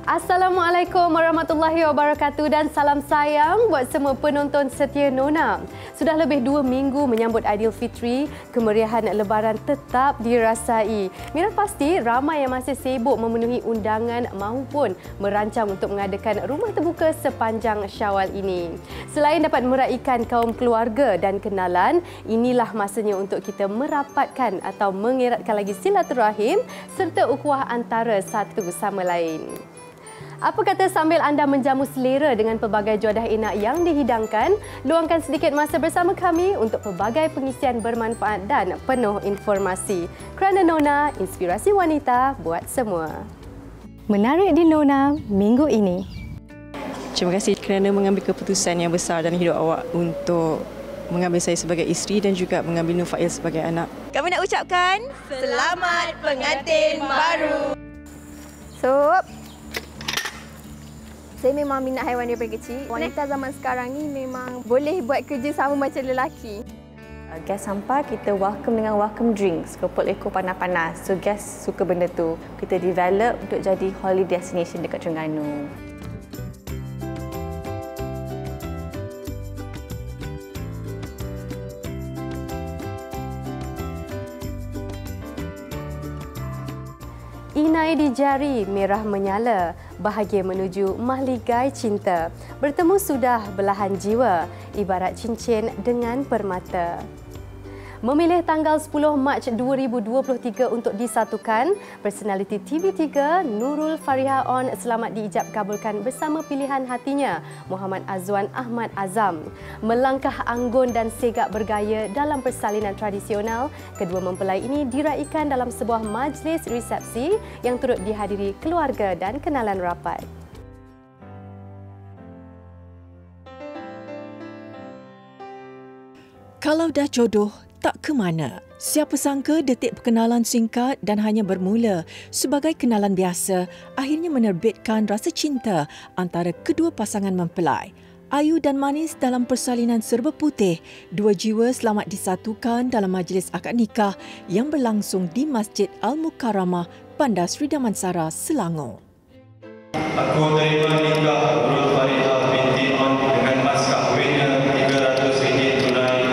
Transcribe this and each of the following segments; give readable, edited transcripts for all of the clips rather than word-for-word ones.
Assalamualaikum warahmatullahi wabarakatuh dan salam sayang buat semua penonton setia Nona. Sudah lebih 2 minggu menyambut Aidilfitri, kemeriahan Lebaran tetap dirasai. Mira pasti ramai yang masih sibuk memenuhi undangan maupun merancang untuk mengadakan rumah terbuka sepanjang Syawal ini. Selain dapat meraikan kaum keluarga dan kenalan, inilah masanya untuk kita merapatkan atau mengeratkan lagi silaturahim serta ukhuwah antara satu sama lain. Apa kata sambil anda menjamu selera dengan pelbagai juadah enak yang dihidangkan, luangkan sedikit masa bersama kami untuk pelbagai pengisian bermanfaat dan penuh informasi. Kerana Nona, inspirasi wanita buat semua. Menarik di Nona minggu ini. Terima kasih kerana mengambil keputusan yang besar dalam hidup awak untuk mengambil saya sebagai isteri dan juga mengambil Nufail sebagai anak. Kami nak ucapkan selamat pengantin baru. Sup. Saya memang minat haiwan daripada kecil. Wanita zaman sekarang ni memang boleh buat kerja sama macam lelaki. Guest sampai, kita welcome dengan welcome drinks. Kepul ekor panas-panas. So guest suka benda tu. Kita develop untuk jadi holiday destination dekat Terengganu. Inai di jari, merah menyala, bahagia menuju mahligai cinta. Bertemu sudah belahan jiwa, ibarat cincin dengan permata. Memilih tanggal 10 Mac 2023 untuk disatukan, personaliti TV3 Nurul Fariha On selamat diijab kabulkan bersama pilihan hatinya Muhammad Azwan Ahmad Azam. Melangkah anggun dan segak bergaya dalam persalinan tradisional, kedua mempelai ini diraikan dalam sebuah majlis resepsi yang turut dihadiri keluarga dan kenalan rapat. Kalau dah jodoh, tak ke mana. Siapa sangka detik perkenalan singkat dan hanya bermula sebagai kenalan biasa akhirnya menerbitkan rasa cinta antara kedua pasangan mempelai. Ayu dan manis dalam persalinan serba putih, dua jiwa selamat disatukan dalam majlis akad nikah yang berlangsung di Masjid Al-Mukarramah, Bandar Seri Damansara, Selangor. Aku terima nikah Nurul Fariha binti On dengan mas kahwinnya RM300 tunai.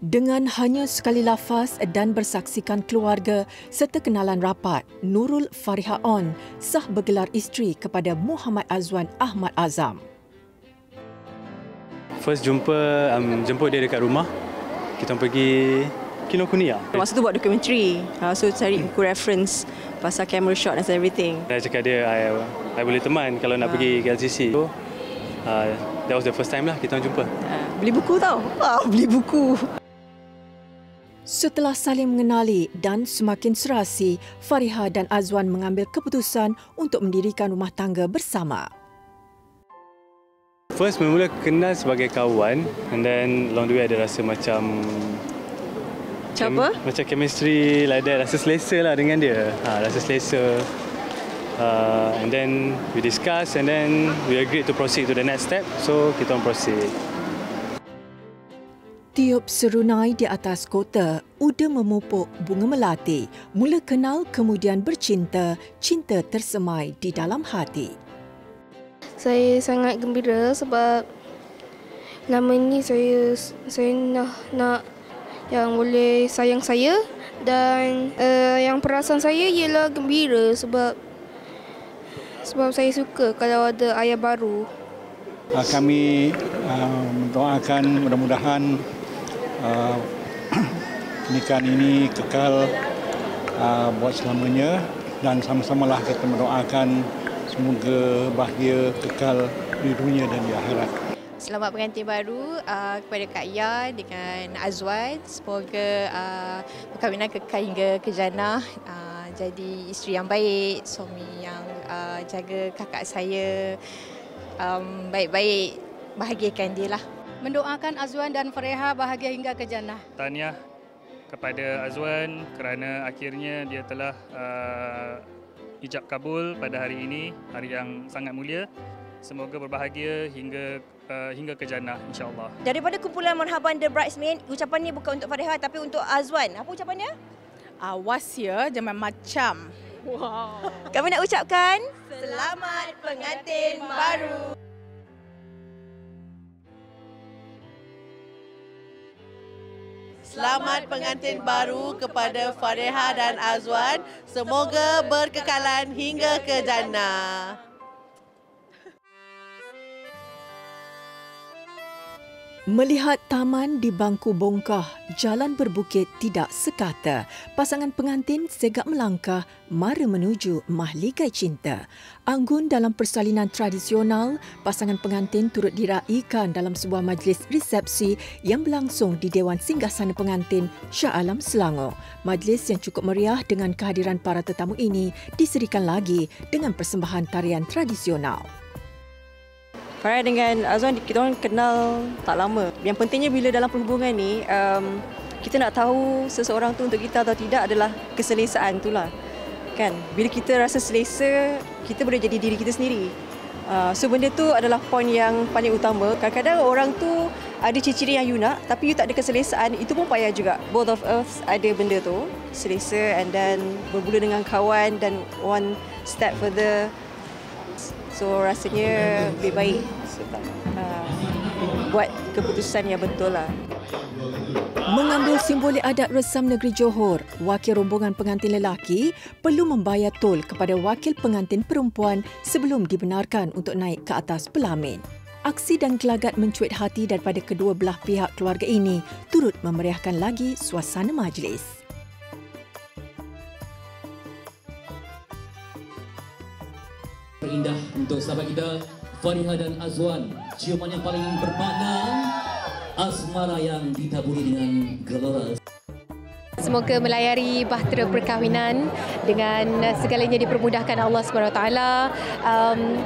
Dengan hanya sekali lafaz dan bersaksikan keluarga serta kenalan rapat, Nurul Fariha On sah bergelar isteri kepada Muhammad Azwan Ahmad Azam. First jemput dia dekat rumah. Kita pergi Kinokuniya. Masa tu buat dokumentari. So cari buku reference pasal camera shot and everything. Saya cakap dia, I boleh teman kalau nak pergi ke LCC. So, that was the first time lah kita jumpa. Beli buku tau. Beli buku. Setelah saling mengenali dan semakin serasi, Fariha dan Azwan mengambil keputusan untuk mendirikan rumah tangga bersama. First mula kenal sebagai kawan and then along the way ada rasa macam macam chemistry like that, rasa selesa lah dengan dia. Rasa selesa. And then we discuss and then we agreed to proceed to the next step. So kita proceed. Tiup serunai di atas kota, Uda memupuk bunga melati. Mula kenal kemudian bercinta, cinta tersemai di dalam hati. Saya sangat gembira sebab lama ni saya nak yang boleh sayang saya dan yang perasaan saya ialah gembira sebab saya suka kalau ada ayah baru. Kami mendoakan mudah-mudahan pernikahan ini kekal buat selamanya dan sama-samalah kita mendoakan semoga bahagia kekal di dunia dan di akhirat. Selamat pengantin baru kepada Kak Ya dengan Azwan. Semoga perkahwinan kekal hingga ke jannah. Jadi isteri yang baik, suami yang jaga kakak saya baik-baik, bahagiakan dia lah. Mendoakan Azwan dan Fariha bahagia hingga ke jannah. Tahniah kepada Azwan kerana akhirnya dia telah ijab kabul pada hari ini, hari yang sangat mulia. Semoga berbahagia hingga hingga ke jannah insya-Allah. Daripada kumpulan Marhaban The Bridesmaid, ucapan ni bukan untuk Fariha tapi untuk Azwan. Apa ucapannya? Awas ya, jangan macam. Wow. Kami nak ucapkan selamat pengantin baru. Selamat pengantin baru kepada Fariha dan Azwan. Semoga berkekalan hingga ke jannah. Melihat taman di bangku bongkah, jalan berbukit tidak sekata. Pasangan pengantin segak melangkah mara menuju mahligai cinta. Anggun dalam persalinan tradisional, pasangan pengantin turut diraikan dalam sebuah majlis resepsi yang berlangsung di Dewan Singgasana Pengantin Shah Alam, Selangor. Majlis yang cukup meriah dengan kehadiran para tetamu ini diserikan lagi dengan persembahan tarian tradisional. Fariha dengan Azwan, kita orang kenal tak lama. Yang pentingnya bila dalam perhubungan ni, kita nak tahu seseorang tu untuk kita atau tidak adalah keselesaan itulah. Kan? Bila kita rasa selesa, kita boleh jadi diri kita sendiri. So benda tu adalah poin yang paling utama. Kadang-kadang orang tu ada ciri-ciri yang you nak, tapi you tak ada keselesaan, itu pun payah juga. Both of us ada benda tu, selesa, and then bermula dengan kawan dan one step further. So rasanya lebih baik buat keputusan yang betul lah. Mengambil simbolik adat resam negeri Johor, wakil rombongan pengantin lelaki perlu membayar tol kepada wakil pengantin perempuan sebelum dibenarkan untuk naik ke atas pelamin. Aksi dan gelagat mencuit hati daripada kedua belah pihak keluarga ini turut memeriahkan lagi suasana majlis. Indah untuk sahabat kita Fariha dan Azwan, ciuman yang paling bermakna, asmara yang ditaburi dengan gelora. Semoga melayari bahtera perkahwinan dengan segalanya dipermudahkan Allah SWT.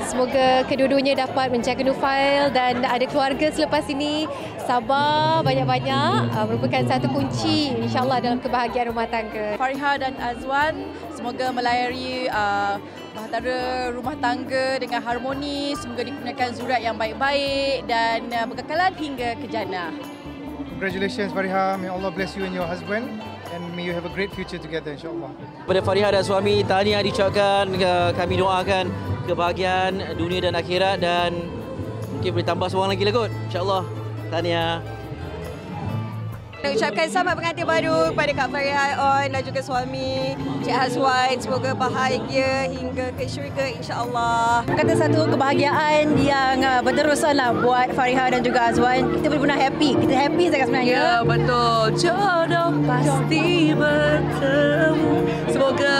Semoga kedua-duanya dapat menjaga nufail dan ada keluarga selepas ini. Sabar banyak-banyak merupakan satu kunci insya-Allah dalam kebahagiaan rumah tangga. Fariha dan Azwan semoga melayari bahtera rumah tangga dengan harmoni. Semoga dikurniakan zurat yang baik-baik dan berkekalan hingga ke jannah. Congratulations Fariha, may Allah bless you and your husband. And may you have a great future together, insyaAllah. Kepada Fariha dan suami, tahniah diucapkan, kami doakan kebahagiaan dunia dan akhirat dan mungkin boleh tambah seorang lagi lah kot, insyaAllah. Tahniah. Nak ucapkan selamat pengantin baru kepada Kak Fariha On dan juga suami Cik Azwan. Semoga bahagia hingga ke syurga insya-Allah. Kata satu kebahagiaan yang berterusan lah buat Fariha dan juga Azwan. Kita benar-benar happy. Kita happy sangat sebenarnya. Ya, betul. Jodoh pasti bertemu. Semoga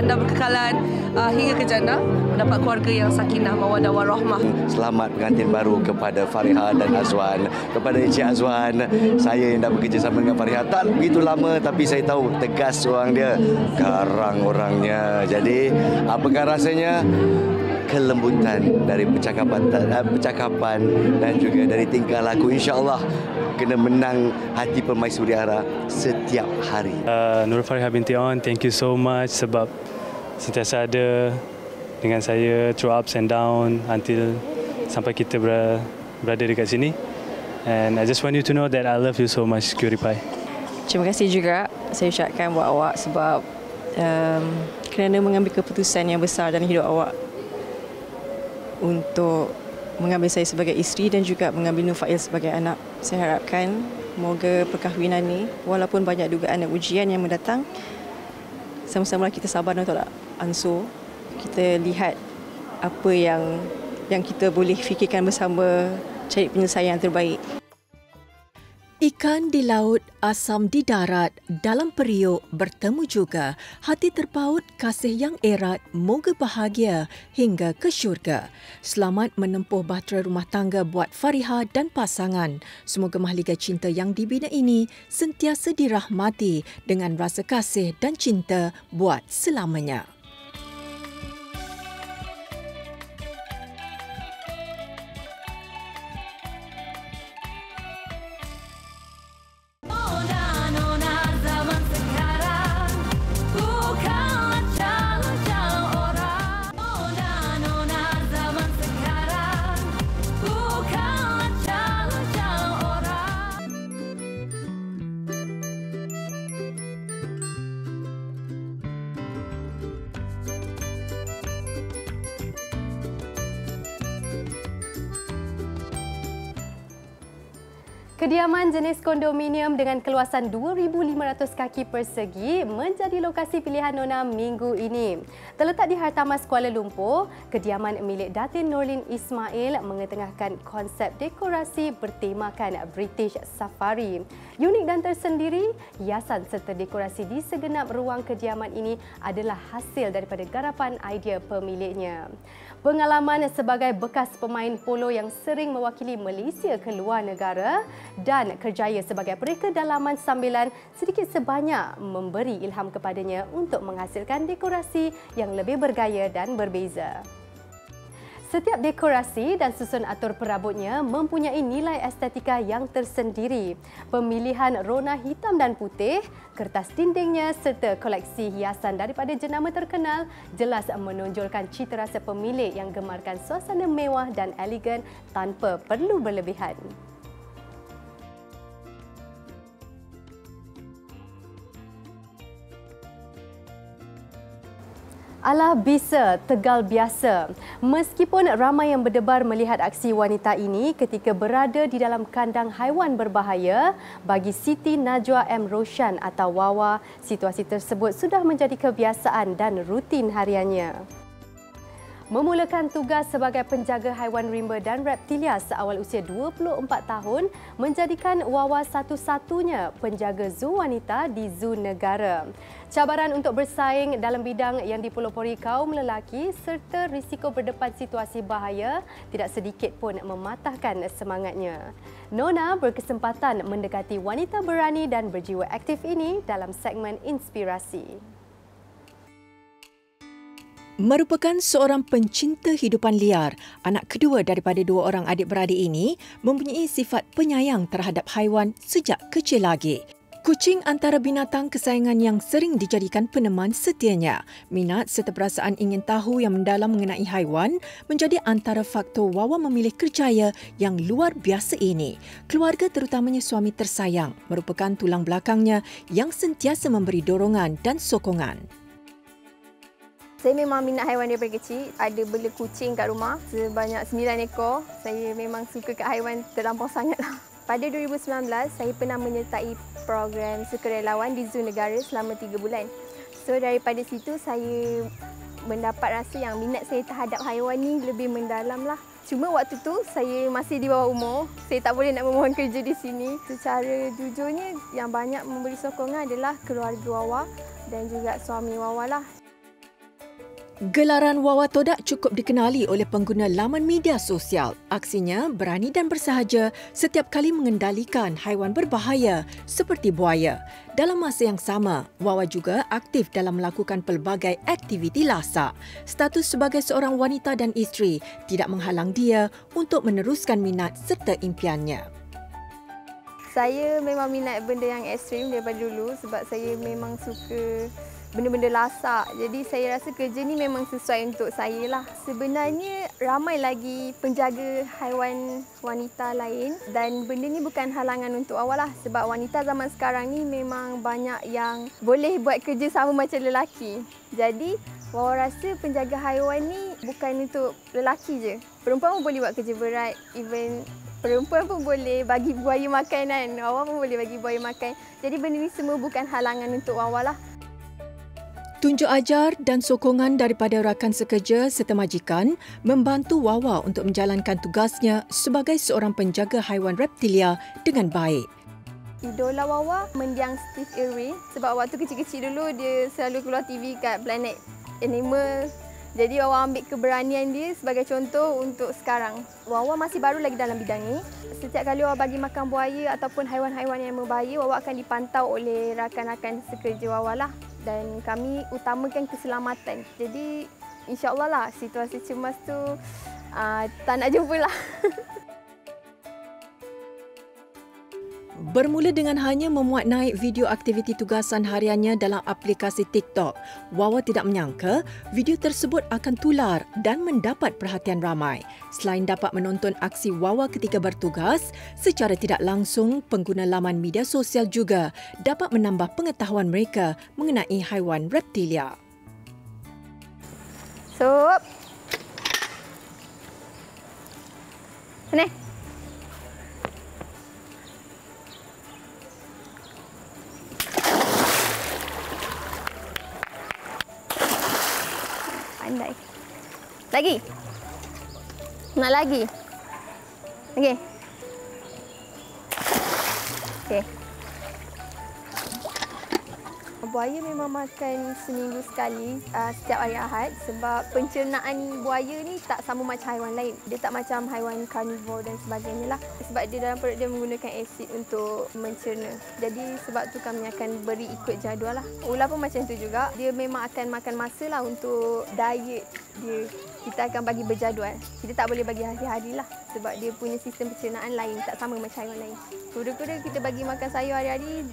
anda berkekalan hingga ke jannah, mendapat keluarga yang sakinah, mawaddah warahmah. Selamat pengantin baru kepada Fariha dan Azwan. Kepada Encik Azwan, saya yang dah bekerja sama dengan Fariha tak begitu lama, tapi saya tahu tegas orang dia, garang orangnya. Jadi apakah rasanya? Kelembutan dari percakapan dan juga dari tingkah laku, insya-Allah kena menang hati permaisuri Ara setiap hari. Nurul Fariha binti On, thank you so much sebab sentiasa ada dengan saya through ups and down until sampai kita berada dekat sini. And I just want you to know that I love you so much, Qripai. Terima kasih juga saya ucapkan buat awak sebab kerana mengambil keputusan yang besar dalam hidup awak untuk mengambil saya sebagai isteri dan juga mengambil Nufail sebagai anak. Saya harapkan moga perkahwinan ni walaupun banyak dugaan dan ujian yang mendatang, sama-sama kita sabar dan tolak ansur. Kita lihat apa yang kita boleh fikirkan bersama, cari penyelesaian yang terbaik. Ikan di laut, asam di darat, dalam periuk bertemu juga. Hati terpaut, kasih yang erat, moga bahagia hingga ke syurga. Selamat menempuh bahtera rumah tangga buat Fariha dan pasangan. Semoga mahligai cinta yang dibina ini sentiasa dirahmati dengan rasa kasih dan cinta buat selamanya. Kediaman jenis kondominium dengan keluasan 2,500 kaki persegi menjadi lokasi pilihan Nona minggu ini. Terletak di Hartamas, Kuala Lumpur, kediaman milik Datin Nurlin Ismail mengetengahkan konsep dekorasi bertemakan British Safari. Unik dan tersendiri, hiasan serta dekorasi di segenap ruang kediaman ini adalah hasil daripada garapan idea pemiliknya. Pengalaman sebagai bekas pemain polo yang sering mewakili Malaysia ke luar negara dan kerjaya sebagai pereka dalaman sambilan sedikit sebanyak memberi ilham kepadanya untuk menghasilkan dekorasi yang lebih bergaya dan berbeza. Setiap dekorasi dan susun atur perabotnya mempunyai nilai estetika yang tersendiri. Pemilihan rona hitam dan putih, kertas dindingnya serta koleksi hiasan daripada jenama terkenal jelas menonjolkan cita rasa pemilik yang gemarkan suasana mewah dan elegan tanpa perlu berlebihan. Alah bisa, tegal biasa. Meskipun ramai yang berdebar melihat aksi wanita ini ketika berada di dalam kandang haiwan berbahaya, bagi Siti Najwa M. Roshan atau Wawa, situasi tersebut sudah menjadi kebiasaan dan rutin hariannya. Memulakan tugas sebagai penjaga haiwan rimba dan reptilia seawal usia 24 tahun menjadikan Wawa satu-satunya penjaga zoo wanita di zoo negara. Cabaran untuk bersaing dalam bidang yang dipelopori kaum lelaki serta risiko berdepan situasi bahaya tidak sedikit pun mematahkan semangatnya. Nona berkesempatan mendekati wanita berani dan berjiwa aktif ini dalam segmen Inspirasi. Merupakan seorang pencinta hidupan liar, anak kedua daripada dua orang adik-beradik ini mempunyai sifat penyayang terhadap haiwan sejak kecil lagi. Kucing antara binatang kesayangan yang sering dijadikan peneman setianya. Minat serta perasaan ingin tahu yang mendalam mengenai haiwan menjadi antara faktor Wawa memilih kerjaya yang luar biasa ini. Keluarga terutamanya suami tersayang merupakan tulang belakangnya yang sentiasa memberi dorongan dan sokongan. Saya memang minat haiwan daripada kecil. Ada bela kucing kat rumah sebanyak 9 ekor. Saya memang suka kat haiwan terlampau sangatlah. Pada 2019, saya pernah menyertai program sukarelawan di Zoo Negara selama 3 bulan. So daripada situ saya mendapat rasa yang minat saya terhadap haiwan ni lebih mendalam lah. Cuma waktu tu saya masih di bawah umur. Saya tak boleh nak memohon kerja di sini. Secara jujurnya yang banyak memberi sokongan adalah keluarga Wawa dan juga suami Wawa lah. Gelaran Wawa Todak cukup dikenali oleh pengguna laman media sosial. Aksinya berani dan bersahaja setiap kali mengendalikan haiwan berbahaya seperti buaya. Dalam masa yang sama, Wawa juga aktif dalam melakukan pelbagai aktiviti lasak. Status sebagai seorang wanita dan isteri tidak menghalang dia untuk meneruskan minat serta impiannya. Saya memang minat benda yang ekstrim daripada dulu sebab saya memang suka benda-benda lasak. Jadi saya rasa kerja ni memang sesuai untuk saya lah. Sebenarnya ramai lagi penjaga haiwan wanita lain dan benda ni bukan halangan untuk awal lah. Sebab wanita zaman sekarang ni memang banyak yang boleh buat kerja sama macam lelaki. Jadi Wawa rasa penjaga haiwan ni bukan untuk lelaki je. Perempuan pun boleh buat kerja berat. Even perempuan pun boleh bagi buaya makan kan. Wawa pun boleh bagi buaya makan. Jadi benda ni semua bukan halangan untuk Wawa lah. Tunjuk ajar dan sokongan daripada rakan sekerja serta majikan membantu Wawa untuk menjalankan tugasnya sebagai seorang penjaga haiwan reptilia dengan baik. Idola Wawa mendiang Steve Irwin sebab waktu kecil-kecil dulu dia selalu keluar TV kat Planet Animal. Jadi Wawa ambil keberanian dia sebagai contoh untuk sekarang. Wawa masih baru lagi dalam bidang ni. Setiap kali Wawa bagi makan buaya ataupun haiwan-haiwan yang berbahaya, Wawa akan dipantau oleh rakan-rakan sekerja Wawa lah. Dan kami utamakan keselamatan. Jadi insya-Allah lah situasi cemas tu tak nak jumpa lah. Bermula dengan hanya memuat naik video aktiviti tugasan hariannya dalam aplikasi TikTok, Wawa tidak menyangka video tersebut akan tular dan mendapat perhatian ramai. Selain dapat menonton aksi Wawa ketika bertugas, secara tidak langsung pengguna laman media sosial juga dapat menambah pengetahuan mereka mengenai haiwan reptilia. Sup. Sini. Lagi. Nak lagi. Okey. Okey. Buaya memang makan seminggu sekali setiap hari Ahad sebab pencernaan buaya ni tak sama macam haiwan lain. Dia tak macam haiwan karnivor dan sebagainya lah. Sebab dia dalam perut dia menggunakan asid untuk mencerna. Jadi sebab tu kami akan beri ikut jadual lah. Ular pun macam tu juga. Dia memang akan makan masa lah untuk diet dia. Kita akan bagi berjadual. Kita tak boleh bagi hari-hari lah. Sebab dia punya sistem pencernaan lain. Tak sama macam haiwan lain. Kuda-kuda kita bagi makan sayur hari-hari.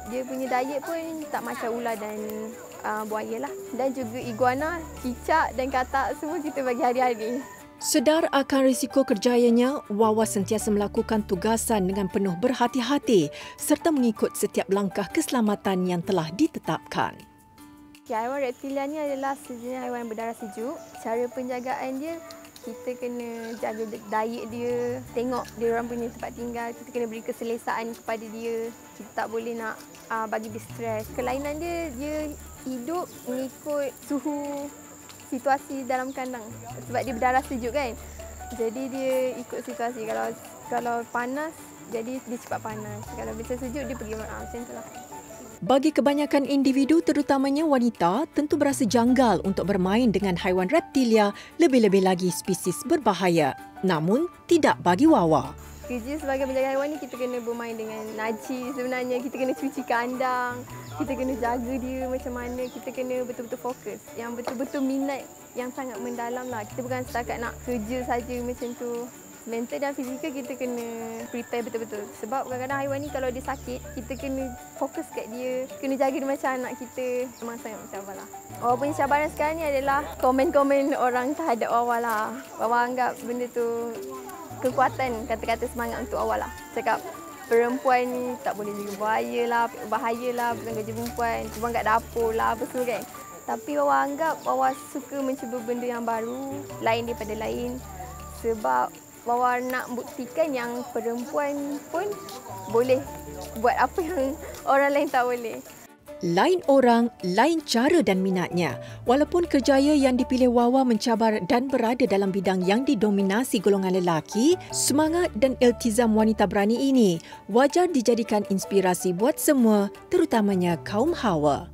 Dia punya diet pun tak macam ular dan buaya lah. Dan juga iguana, cicak dan katak semua kita bagi hari-hari. Sedar akan risiko kerjayanya, Wawa sentiasa melakukan tugasan dengan penuh berhati-hati serta mengikut setiap langkah keselamatan yang telah ditetapkan. Haiwan reptilian ni adalah sejenis haiwan berdarah sejuk. Cara penjagaan dia, kita kena jaga diet dia, tengok dia orang punya tempat tinggal, kita kena beri keselesaan kepada dia. Kita tak boleh nak bagi dia stres. Kelainan dia, dia hidup mengikut suhu situasi dalam kandang. Sebab dia berdarah sejuk kan. Jadi dia ikut situasi. Kalau panas, jadi dia cepat panas. Kalau biasa sejuk, dia pergi macam tu lah. Bagi kebanyakan individu, terutamanya wanita, tentu berasa janggal untuk bermain dengan haiwan reptilia, lebih-lebih lagi spesies berbahaya. Namun, tidak bagi Wawa. Kerja sebagai penjaga haiwan ni kita kena bermain dengan najis sebenarnya. Kita kena cuci kandang, kita kena jaga dia macam mana, kita kena betul-betul fokus. Yang betul-betul minat yang sangat mendalam lah. Kita bukan setakat nak kerja saja macam tu. Mental dan fizikal kita kena prepare betul-betul. Sebab kadang-kadang haiwan ni kalau dia sakit, kita kena fokus kat dia. Kena jaga dia macam anak kita. Memang sangat mencabar lah. Wawa punya cabaran sekarang ni adalah komen-komen orang terhadap Wawa lah. Wawa anggap benda tu kekuatan, kata-kata semangat untuk Wawa lah. Cakap perempuan ni tak boleh jaga buaya lah, bahaya lah, bukan kerja perempuan, perempuan kat dapur lah, apa semua kan. Tapi Wawa anggap Wawa suka mencuba benda yang baru, lain daripada lain. Sebab Wawa nak buktikan yang perempuan pun boleh buat apa yang orang lain tak boleh. Lain orang, lain cara dan minatnya. Walaupun kerjaya yang dipilih Wawa mencabar dan berada dalam bidang yang didominasi golongan lelaki, semangat dan iltizam wanita berani ini wajar dijadikan inspirasi buat semua, terutamanya kaum hawa.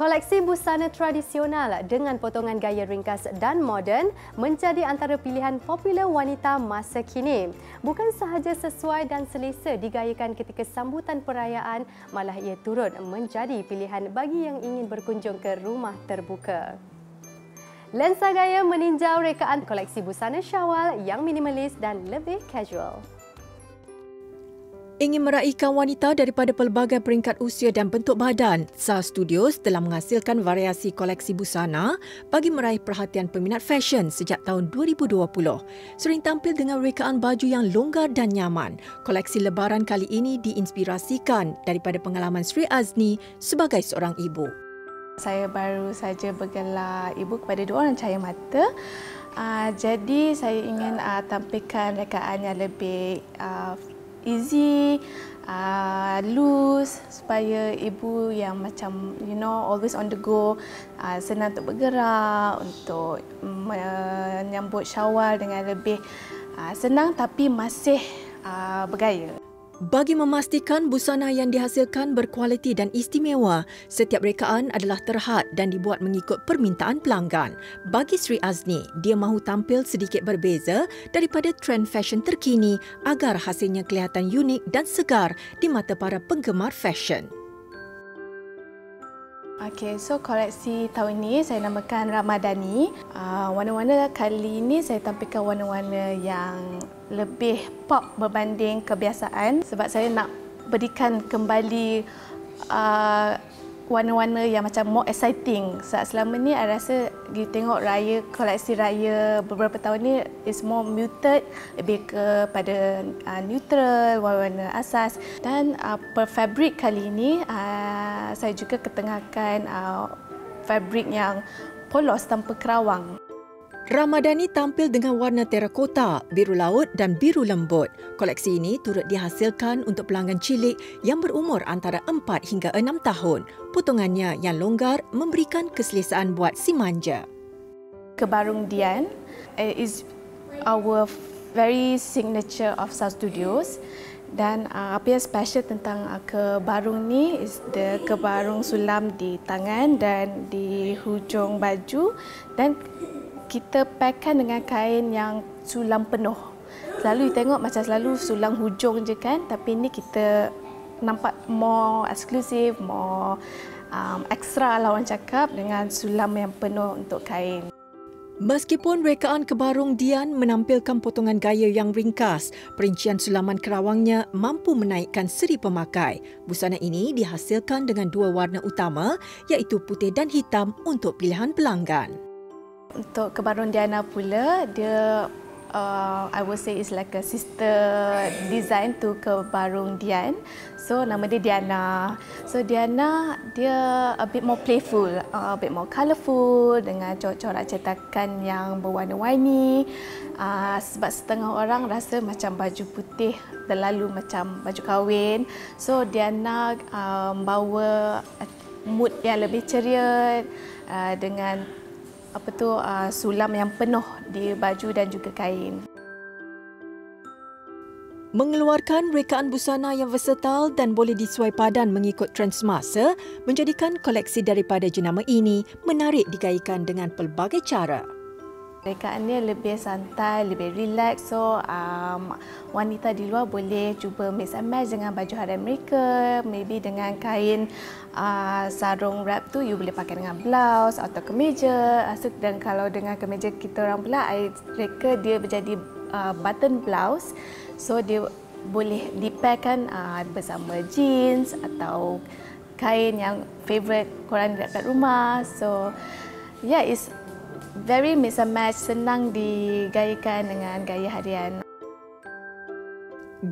Koleksi busana tradisional dengan potongan gaya ringkas dan moden menjadi antara pilihan popular wanita masa kini. Bukan sahaja sesuai dan selesa digayakan ketika sambutan perayaan, malah ia turut menjadi pilihan bagi yang ingin berkunjung ke rumah terbuka. Lensa Gaya meninjau rekaan koleksi busana Syawal yang minimalis dan lebih casual. Ingin meraihkan wanita daripada pelbagai peringkat usia dan bentuk badan, Sar Studios telah menghasilkan variasi koleksi busana bagi meraih perhatian peminat fashion sejak tahun 2020. Sering tampil dengan rekaan baju yang longgar dan nyaman, koleksi lebaran kali ini diinspirasikan daripada pengalaman Sri Azni sebagai seorang ibu. Saya baru saja bergelar ibu kepada 2 orang cahaya mata. Jadi saya ingin tampilkan rekaan yang lebih easy, loose supaya ibu yang macam always on the go, senang untuk bergerak, untuk menyambut Syawal dengan lebih senang tapi masih bergaya. Bagi memastikan busana yang dihasilkan berkualiti dan istimewa, setiap rekaan adalah terhad dan dibuat mengikut permintaan pelanggan. Bagi Sri Azni, dia mahu tampil sedikit berbeza daripada trend fashion terkini agar hasilnya kelihatan unik dan segar di mata para penggemar fashion. Okay, so koleksi tahun ini saya namakan Ramadani. Warna-warna kali ini saya tampilkan warna-warna yang lebih pop berbanding kebiasaan sebab saya nak berikan kembali warna-warna yang macam more exciting. Sebab selama ni saya rasa kita tengok raya, koleksi raya beberapa tahun ni is more muted, lebih kepada neutral, warna-warna asas. Dan per fabric kali ini saya juga ketengahkan fabric yang polos tanpa kerawang. Ramadhani tampil dengan warna terakota, biru laut dan biru lembut. Koleksi ini turut dihasilkan untuk pelanggan cilik yang berumur antara 4 hingga 6 tahun. Potongannya yang longgar memberikan keselesaan buat si manja. Kebarung Dian is our very signature of South Studios. Dan apa yang special tentang kebarung ni is the kebarung sulam di tangan dan di hujung baju, dan kita packkan dengan kain yang sulam penuh. Selalu tengok macam selalu sulam hujung je kan, tapi ni kita nampak more exclusive, more extra lah orang cakap, dengan sulam yang penuh untuk kain. Meskipun rekaan kebarung Dian menampilkan potongan gaya yang ringkas, perincian sulaman kerawangnya mampu menaikkan seri pemakai. Busana ini dihasilkan dengan 2 warna utama, iaitu putih dan hitam untuk pilihan pelanggan. Untuk kebarung Diana pula, dia I would say is like a sister design to kebarung Dian. So nama dia Diana. So Diana dia a bit more playful, a bit more colourful dengan corak-corak cetakan yang berwarna-warni. Sebab setengah orang rasa macam baju putih terlalu macam baju kahwin. So Diana bawa mood yang lebih ceria dengan sulam yang penuh di baju dan juga kain. Mengeluarkan rekaan busana yang versatile dan boleh disuai padan mengikut trend semasa menjadikan koleksi daripada jenama ini menarik digaikan dengan pelbagai cara. Rekaannya lebih santai, lebih relax, so wanita di luar boleh cuba mix and match dengan baju harian mereka, maybe dengan kain sarung wrap tu you boleh pakai dengan blouse atau kemeja. Dan kalau dengan kemeja kita orang pula, reka dia menjadi button blouse, so dia boleh dipairkan bersama jeans atau kain yang favourite korang dekat rumah. So yeah, it's very mix and match, senang digayakan dengan gaya harian.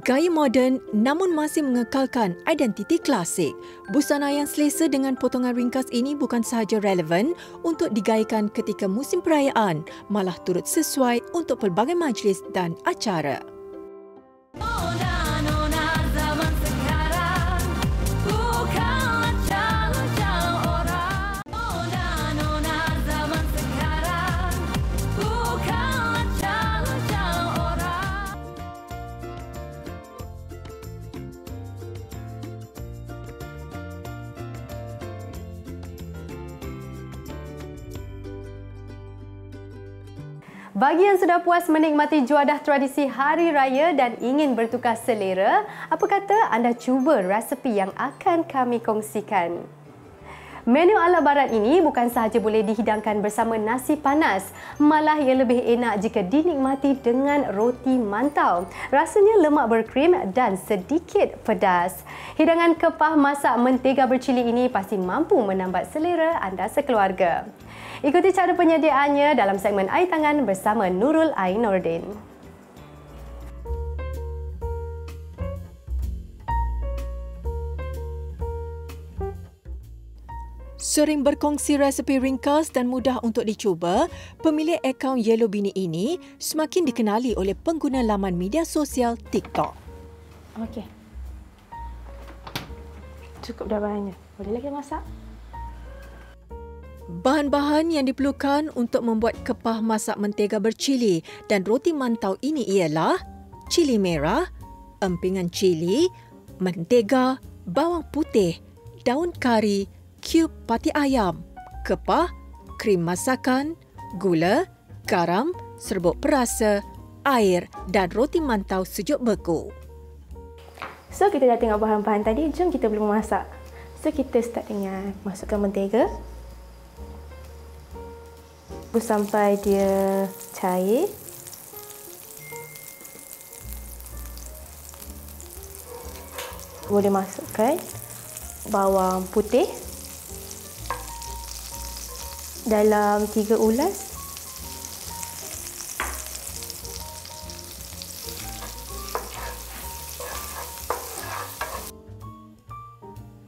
Gaya moden namun masih mengekalkan identiti klasik. Busana yang selesa dengan potongan ringkas ini bukan sahaja relevan untuk digayakan ketika musim perayaan, malah turut sesuai untuk pelbagai majlis dan acara. Bagi yang sudah puas menikmati juadah tradisi Hari Raya dan ingin bertukar selera, apa kata anda cuba resepi yang akan kami kongsikan? Menu ala barat ini bukan sahaja boleh dihidangkan bersama nasi panas, malah ia lebih enak jika dinikmati dengan roti mantau. Rasanya lemak berkrim dan sedikit pedas. Hidangan kepah masak mentega bercili ini pasti mampu menambat selera anda sekeluarga. Ikuti cara penyediaannya dalam segmen Air Tangan bersama Nurul Ain Nordin. Sering berkongsi resepi ringkas dan mudah untuk dicuba, pemilik akaun Yellow Bini ini semakin dikenali oleh pengguna laman media sosial TikTok. Okey. Cukup dah bahannya. Boleh lagi masak? Bahan-bahan yang diperlukan untuk membuat kepah masak mentega bercili dan roti mantau ini ialah cili merah, empingan cili, mentega, bawang putih, daun kari, cube pati ayam, kepah, krim masakan, gula, garam, serbuk perasa, air dan roti mantau sejuk beku. So, kita dah tengok bahan-bahan tadi, jom kita mula memasak. So, kita start dengan masukkan mentega. Tunggu sampai dia cair. Boleh masukkan bawang putih dalam 3 ulas.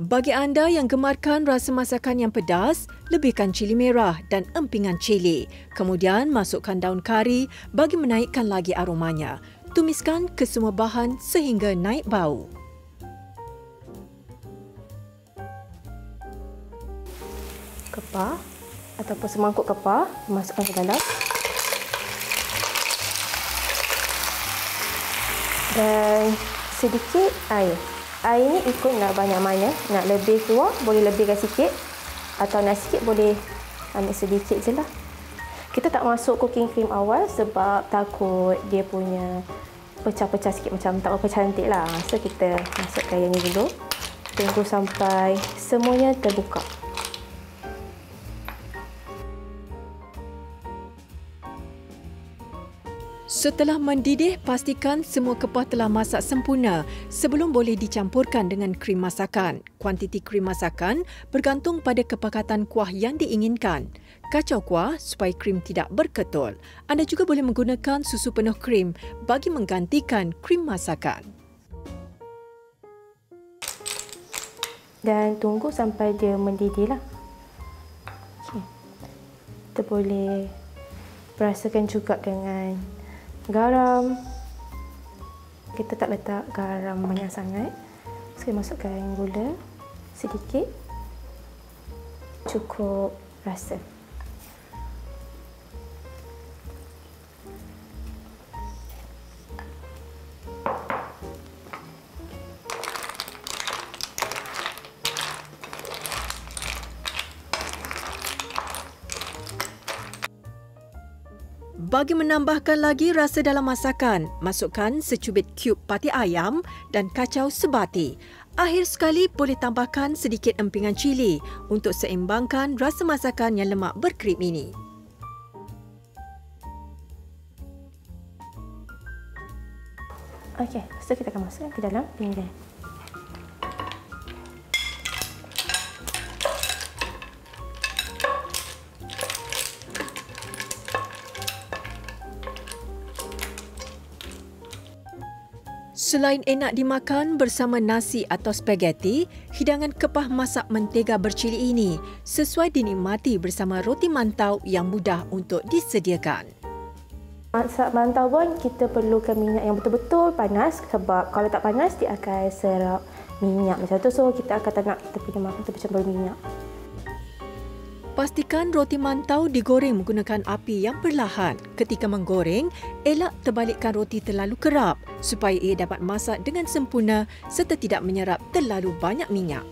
Bagi anda yang gemarkan rasa masakan yang pedas, lebihkan cili merah dan empingan cili. Kemudian masukkan daun kari bagi menaikkan lagi aromanya. Tumiskan kesemua bahan sehingga naik bau. Kepah ataupun semangkuk kepah masukkan ke dalam. Dan sedikit air. Air ni ikut nak banyak mana. Nak lebih keluar, boleh lebihkan sikit. Atau nak sikit, boleh ambil sedikit je lah. Kita tak masuk cooking cream awal sebab takut dia punya pecah-pecah sikit macam tak berapa cantik lah. So kita masukkan yang ni dulu. Tunggu sampai semuanya terbuka. Setelah mendidih, pastikan semua kepah telah masak sempurna sebelum boleh dicampurkan dengan krim masakan. Kuantiti krim masakan bergantung pada kepekatan kuah yang diinginkan. Kacau kuah supaya krim tidak berketul. Anda juga boleh menggunakan susu penuh krim bagi menggantikan krim masakan. Dan tunggu sampai dia mendidih lah. Okay. Kita boleh perasakan juga dengan garam. Kita tak letak garam banyak sangat. Saya masukkan gula sedikit. Cukup rasa. Bagi menambahkan lagi rasa dalam masakan, masukkan secubit cube pati ayam dan kacau sebati. Akhir sekali boleh tambahkan sedikit empingan cili untuk seimbangkan rasa masakan yang lemak berkrim ini. Okey, so kita akan masukkan ke dalam pinggan. Selain enak dimakan bersama nasi atau spaghetti, hidangan kepah masak mentega bercili ini sesuai dinikmati bersama roti mantau yang mudah untuk disediakan. Masak mantau pun kita perlukan minyak yang betul-betul panas sebab kalau tak panas dia akan serap minyak macam tu. So kita akan tak nak kita punya makan tu bercampur minyak. Pastikan roti mantau digoreng menggunakan api yang perlahan. Ketika menggoreng, elak terbalikkan roti terlalu kerap supaya ia dapat masak dengan sempurna serta tidak menyerap terlalu banyak minyak.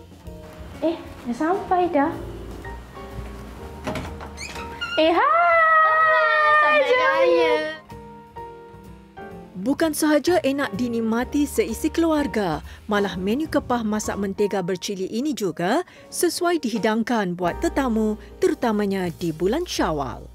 Dah sampai dah. Hai! Sampai raya! Bukan sahaja enak dinikmati seisi keluarga, malah menu kepah masak mentega bercili ini juga sesuai dihidangkan buat tetamu terutamanya di bulan Syawal.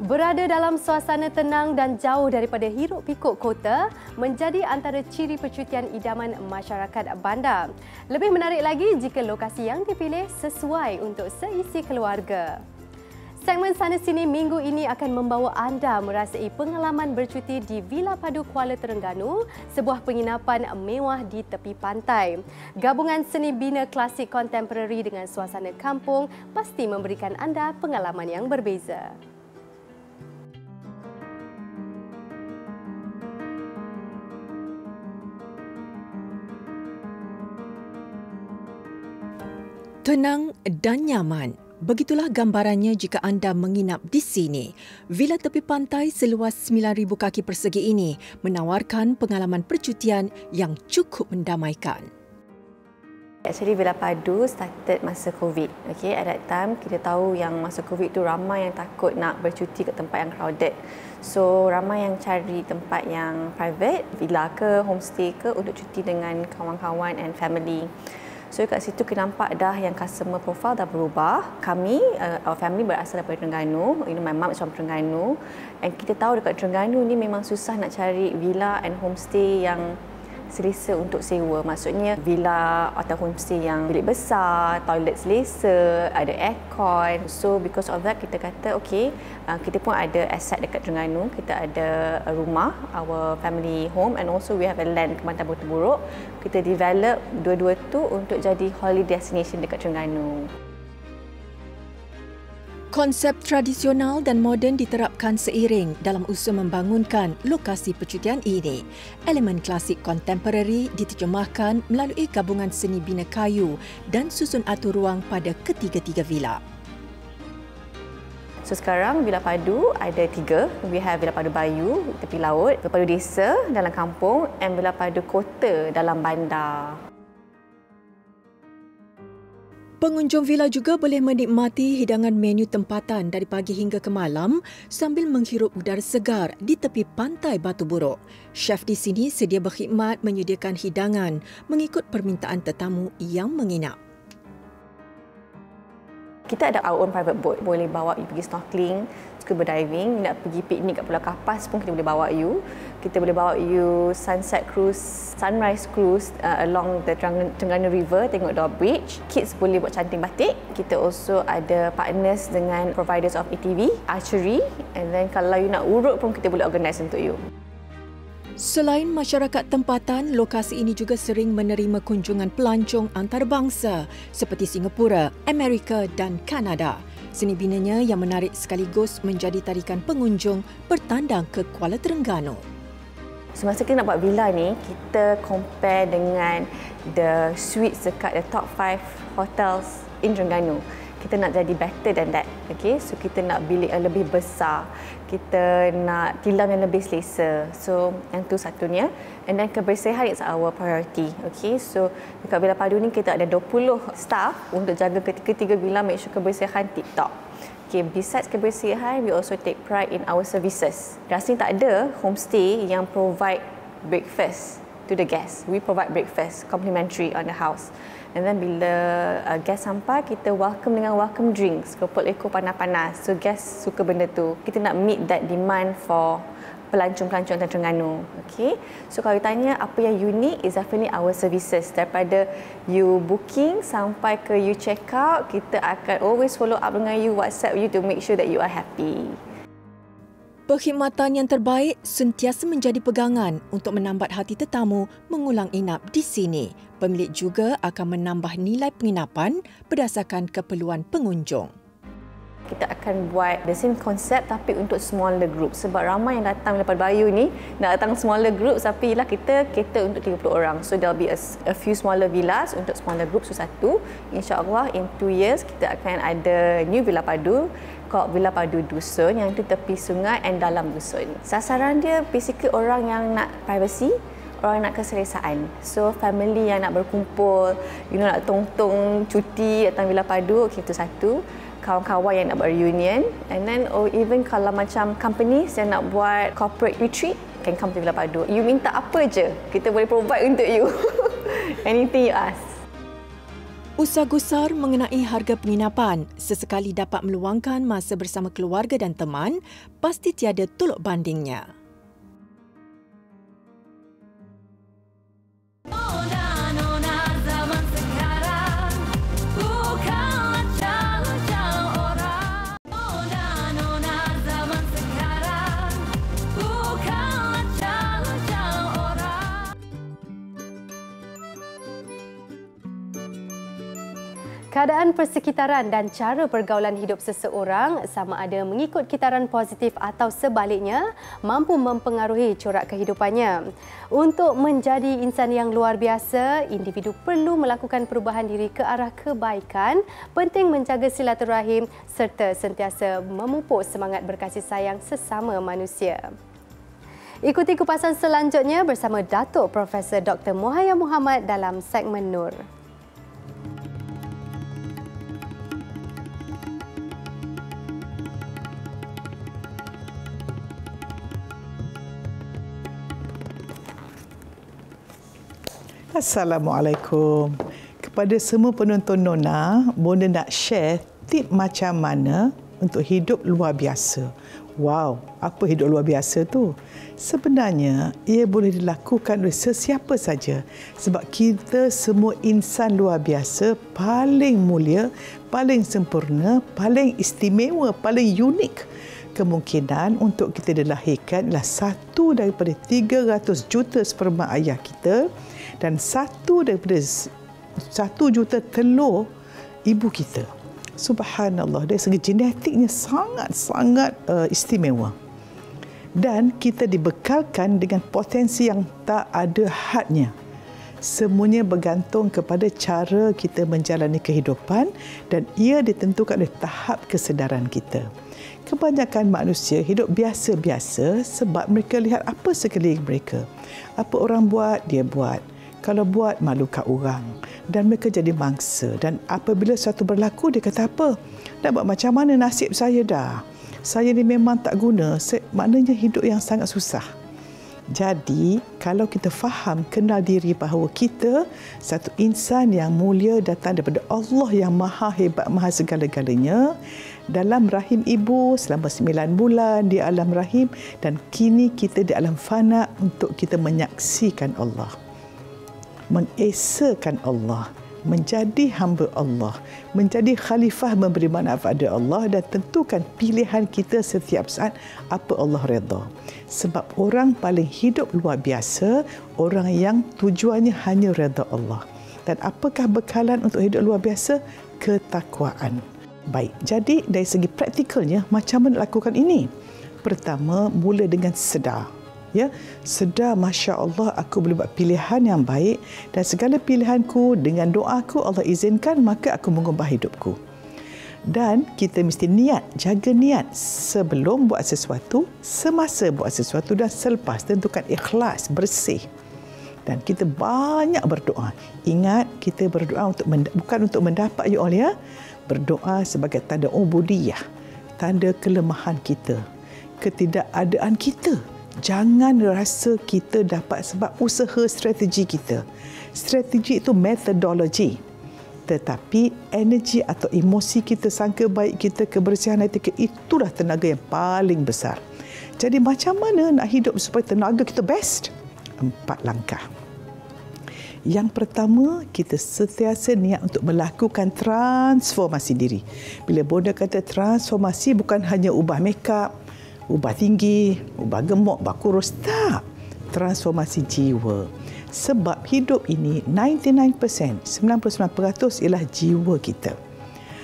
Berada dalam suasana tenang dan jauh daripada hiruk-pikuk kota menjadi antara ciri percutian idaman masyarakat bandar. Lebih menarik lagi jika lokasi yang dipilih sesuai untuk seisi keluarga. Segmen Sana Sini minggu ini akan membawa anda merasai pengalaman bercuti di Villa Padu Kuala Terengganu, sebuah penginapan mewah di tepi pantai. Gabungan seni bina klasik kontemporari dengan suasana kampung pasti memberikan anda pengalaman yang berbeza. Tenang dan nyaman. Begitulah gambarannya jika anda menginap di sini. Villa tepi pantai seluas 9,000 kaki persegi ini menawarkan pengalaman percutian yang cukup mendamaikan. Actually Villa Padu started masa COVID. Okay, at that time kita tahu yang masa COVID tu ramai yang takut nak bercuti ke tempat yang crowded. So ramai yang cari tempat yang private, villa ke, homestay ke untuk cuti dengan kawan-kawan and family. So kat situ kita nampak dah yang customer profile dah berubah. Kami, our family berasal daripada Terengganu. My mum is from Terengganu. And kita tahu dekat Terengganu ni memang susah nak cari villa and homestay yang selesa untuk sewa. Maksudnya villa atau homestay yang bilik besar, toilet selesa, ada aircon. So because of that kita kata okey, kita pun ada aset dekat Terengganu. Kita ada rumah, our family home, and also we have a land Kemantan Batu Buruk. Kita develop dua-dua tu untuk jadi holiday destination dekat Terengganu. Konsep tradisional dan moden diterapkan seiring dalam usaha membangunkan lokasi percutian ini. Elemen klasik kontemporari diterjemahkan melalui gabungan seni bina kayu dan susun atur ruang pada ketiga-tiga villa. So sekarang Villa Padu ada 3. We have Villa Padu Bayu, tepi laut, Villa Padu Desa dalam kampung, and Villa Padu Kota dalam bandar. Pengunjung villa juga boleh menikmati hidangan menu tempatan dari pagi hingga ke malam sambil menghirup udara segar di tepi pantai Batu Buruk. Chef di sini sedia berkhidmat menyediakan hidangan mengikut permintaan tetamu yang menginap. Kita ada our own private boat. Boleh bawa you pergi snorkeling, scuba diving, nak pergi piknik kat Pulau Kapas pun kita boleh bawa you. Kita boleh bawa you sunset cruise, sunrise cruise along the Terengganu River, tengok Dor Bridge. Kids boleh buat canting batik. Kita also ada partners dengan providers of ATV, archery, and then kalau you nak urut pun kita boleh organise untuk you. Selain masyarakat tempatan, lokasi ini juga sering menerima kunjungan pelancong antarabangsa seperti Singapura, Amerika dan Kanada. Seni binanya yang menarik sekaligus menjadi tarikan pengunjung bertandang ke Kuala Terengganu. Semasa kita nak buat villa ni, kita compare dengan the suites dekat the top 5 hotels in Terengganu. Kita nak jadi better than that. Okay? So kita nak bilik yang lebih besar. Kita nak tilam yang lebih selesa. So yang tu satunya. And then kebersihan is our priority. Okay? So dekat Villa Padu ni kita ada 20 staff untuk jaga ketiga villa, make sure kebersihan tip-top. Okay, besides kebersihan, we also take pride in our services. Rasanya tak ada homestay yang provide breakfast to the guests. We provide breakfast complimentary on the house. And then bila guest sampai, kita welcome dengan welcome drinks, keropok leko panas-panas. So guest suka benda tu. Kita nak meet that demand for pelancong-pelancong Terengganu. Okay? So kalau ditanya apa yang unik, is definitely our services. Daripada you booking sampai ke you check out, kita akan always follow up dengan you, WhatsApp you to make sure that you are happy. Perkhidmatan yang terbaik sentiasa menjadi pegangan untuk menambat hati tetamu mengulang inap di sini. Pemilik juga akan menambah nilai penginapan berdasarkan keperluan pengunjung. Kita akan buat the same concept tapi untuk smaller group. Sebab ramai yang datang daripada Bayu ni, nak datang smaller group tapi lah kita cater untuk 30 orang. So there'll be a few smaller villas untuk smaller group. So satu, insyaAllah in 2 years kita akan ada new Villa Padu called Villa Padu Dusun yang tu tepi sungai and dalam dusun. Sasaran dia basically orang yang nak privacy, orang nak keselesaan. So family yang nak berkumpul, nak tong-tong cuti datang Villa Padu, okay, itu satu. Kawan-kawan yang nak buat reunion, and then even kalau macam companies yang nak buat corporate retreat, can come to Villa Padu. You minta apa je, kita boleh provide untuk you. Anything you ask. Usaha gusar mengenai harga penginapan sesekali dapat meluangkan masa bersama keluarga dan teman, pasti tiada tolok bandingnya. Keadaan persekitaran dan cara pergaulan hidup seseorang sama ada mengikut kitaran positif atau sebaliknya mampu mempengaruhi corak kehidupannya. Untuk menjadi insan yang luar biasa, individu perlu melakukan perubahan diri ke arah kebaikan, penting menjaga silaturahim serta sentiasa memupuk semangat berkasih sayang sesama manusia. Ikuti kupasan selanjutnya bersama Datuk Profesor Dr. Muhayya Muhammad dalam segmen Nur. Assalamualaikum. Kepada semua penonton Nona, Bonda nak share tip macam mana untuk hidup luar biasa. Wow, apa hidup luar biasa tu? Sebenarnya, ia boleh dilakukan oleh sesiapa saja sebab kita semua insan luar biasa, paling mulia, paling sempurna, paling istimewa, paling unik. Kemungkinan untuk kita dilahirkan adalah 1 daripada 300 juta sperma ayah kita dan 1 daripada 1 juta telur ibu kita. Subhanallah, dari segi genetiknya sangat-sangat istimewa. Dan kita dibekalkan dengan potensi yang tak ada hadnya. Semuanya bergantung kepada cara kita menjalani kehidupan dan ia ditentukan oleh tahap kesedaran kita. Kebanyakan manusia hidup biasa-biasa sebab mereka lihat apa sekeliling mereka. Apa orang buat, dia buat. Kalau buat, malukan orang. Dan mereka jadi mangsa. Dan apabila sesuatu berlaku, dia kata apa? Nak buat macam mana nasib saya dah? Saya ni memang tak guna. Maknanya hidup yang sangat susah. Jadi, kalau kita faham, kenal diri bahawa kita satu insan yang mulia datang daripada Allah yang maha hebat, maha segala-galanya, dalam rahim ibu selama 9 bulan di alam rahim dan kini kita di alam fana untuk kita menyaksikan Allah, mengesakan Allah, menjadi hamba Allah, menjadi khalifah memberi manfaat pada Allah dan tentukan pilihan kita setiap saat apa Allah redha. Sebab orang paling hidup luar biasa, orang yang tujuannya hanya redha Allah. Dan apakah bekalan untuk hidup luar biasa? Ketakwaan. Baik, jadi dari segi praktikalnya, macam mana lakukan ini? Pertama, mula dengan sedar. Ya, sedar, Masya Allah, aku boleh buat pilihan yang baik dan segala pilihanku dengan doaku Allah izinkan, maka aku mengubah hidupku. Dan kita mesti niat, jaga niat sebelum buat sesuatu, semasa buat sesuatu dan selepas. Tentukan ikhlas, bersih. Dan kita banyak berdoa. Ingat, kita berdoa bukan untuk mendapat, ya Allah, ya. Berdoa sebagai tanda ubudiyah, tanda kelemahan kita, ketidakadaan kita. Jangan rasa kita dapat sebab usaha strategi kita. Strategi itu metodologi. Tetapi energi atau emosi kita, sangka baik kita, kebersihan hati kita, itulah tenaga yang paling besar. Jadi macam mana nak hidup supaya tenaga kita best? 4 langkah. Yang pertama, kita sentiasa niat untuk melakukan transformasi diri. Bila Bonda kata transformasi, bukan hanya ubah makeup, ubah tinggi, ubah gemuk, ubah kurus. Tak. Transformasi jiwa. Sebab hidup ini 99%, 99% ialah jiwa kita.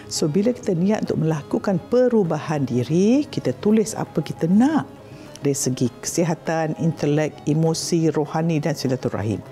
So, bila kita niat untuk melakukan perubahan diri, kita tulis apa kita nak dari segi kesihatan, intelek, emosi, rohani dan silaturahim.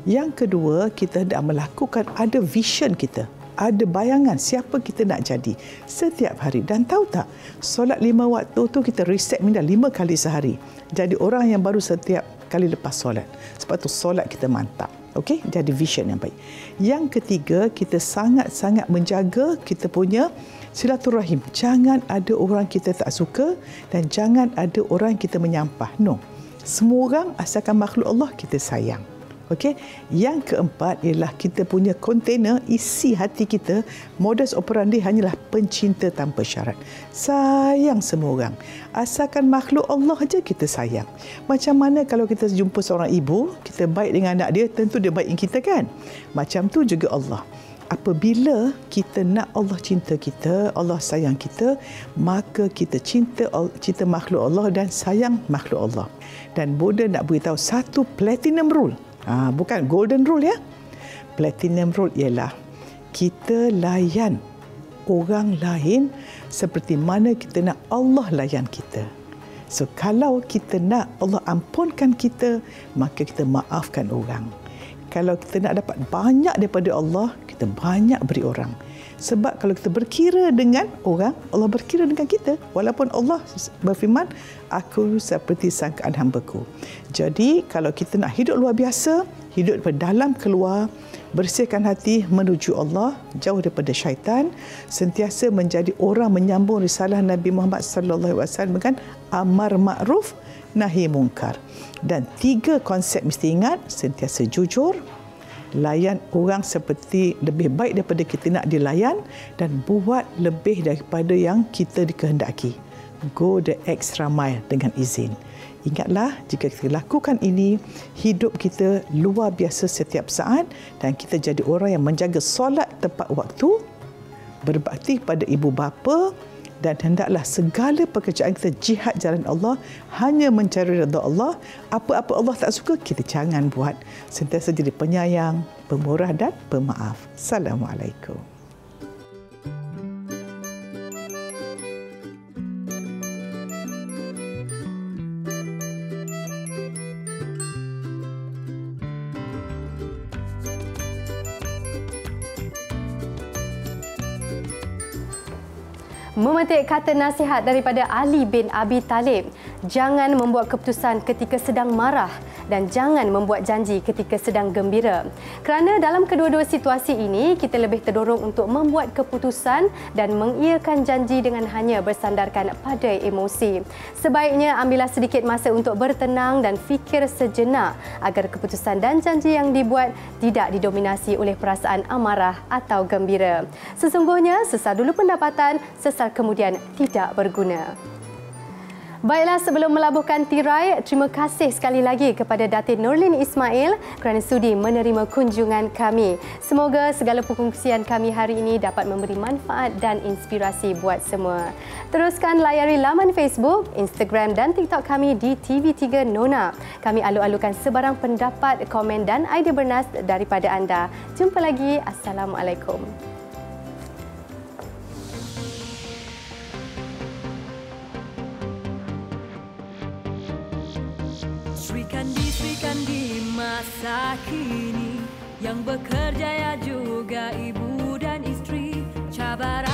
Yang kedua, kita hendak melakukan ada vision kita. Ada bayangan siapa kita nak jadi setiap hari. Dan tahu tak, solat 5 waktu tu kita reset minda 5 kali sehari. Jadi orang yang baru setiap kali lepas solat. Sebab tu solat kita mantap. Okey, jadi vision yang baik. Yang ketiga, kita sangat-sangat menjaga kita punya silaturahim. Jangan ada orang kita tak suka dan jangan ada orang kita menyampah. No. Semua orang asalkan makhluk Allah kita sayang. Okey, yang keempat ialah kita punya kontainer isi hati kita, modus operandi hanyalah pencinta tanpa syarat. Sayang semua orang. Asalkan makhluk Allah aja kita sayang. Macam mana kalau kita jumpa seorang ibu, kita baik dengan anak dia, tentu dia baik dengan kita kan? Macam tu juga Allah. Apabila kita nak Allah cinta kita, Allah sayang kita, maka kita cinta makhluk Allah dan sayang makhluk Allah. Dan Bonda nak beritahu satu platinum rule. Bukan golden rule, ya. Platinum rule ialah kita layan orang lain seperti mana kita nak Allah layan kita. So, kalau kita nak Allah ampunkan kita, maka kita maafkan orang. Kalau kita nak dapat banyak daripada Allah, kita banyak beri orang. Sebab kalau kita berkira dengan orang, Allah berkira dengan kita. Walaupun Allah berfirman, aku seperti sangkaan hamba-Ku. Jadi, kalau kita nak hidup luar biasa, hidup daripada dalam keluar, bersihkan hati menuju Allah, jauh daripada syaitan, sentiasa menjadi orang menyambung risalah Nabi Muhammad sallallahu alaihi wasallam dengan amar ma'ruf, nahi mungkar. Dan 3 konsep mesti ingat, sentiasa jujur, layan orang seperti lebih baik daripada kita nak dilayan dan buat lebih daripada yang kita dikehendaki. go the extra mile dengan izin. Ingatlah, jika kita lakukan ini, hidup kita luar biasa setiap saat dan kita jadi orang yang menjaga solat tepat waktu, berbakti pada ibu bapa, dan hendaklah segala pekerjaan kita jihad jalan Allah, hanya mencari redha Allah. Apa-apa Allah tak suka, kita jangan buat. Sentiasa jadi penyayang, pemurah dan pemaaf. Assalamualaikum. Memetik kata nasihat daripada Ali bin Abi Talib, jangan membuat keputusan ketika sedang marah dan jangan membuat janji ketika sedang gembira. Kerana dalam kedua-dua situasi ini, kita lebih terdorong untuk membuat keputusan dan mengiyakan janji dengan hanya bersandarkan pada emosi. Sebaiknya ambillah sedikit masa untuk bertenang dan fikir sejenak agar keputusan dan janji yang dibuat tidak didominasi oleh perasaan amarah atau gembira. Sesungguhnya, sesal dulu pendapatan, sesal kemudian tidak berguna. Baiklah, sebelum melabuhkan tirai, terima kasih sekali lagi kepada Datin Nurlin Ismail kerana sudi menerima kunjungan kami. Semoga segala perkongsian kami hari ini dapat memberi manfaat dan inspirasi buat semua. Teruskan layari laman Facebook, Instagram dan TikTok kami di TV3 Nona. Kami alu-alukan sebarang pendapat, komen dan idea bernas daripada anda. Jumpa lagi. Assalamualaikum. Sri Kandi masa kini, yang bekerja ya juga ibu dan istri, cabaran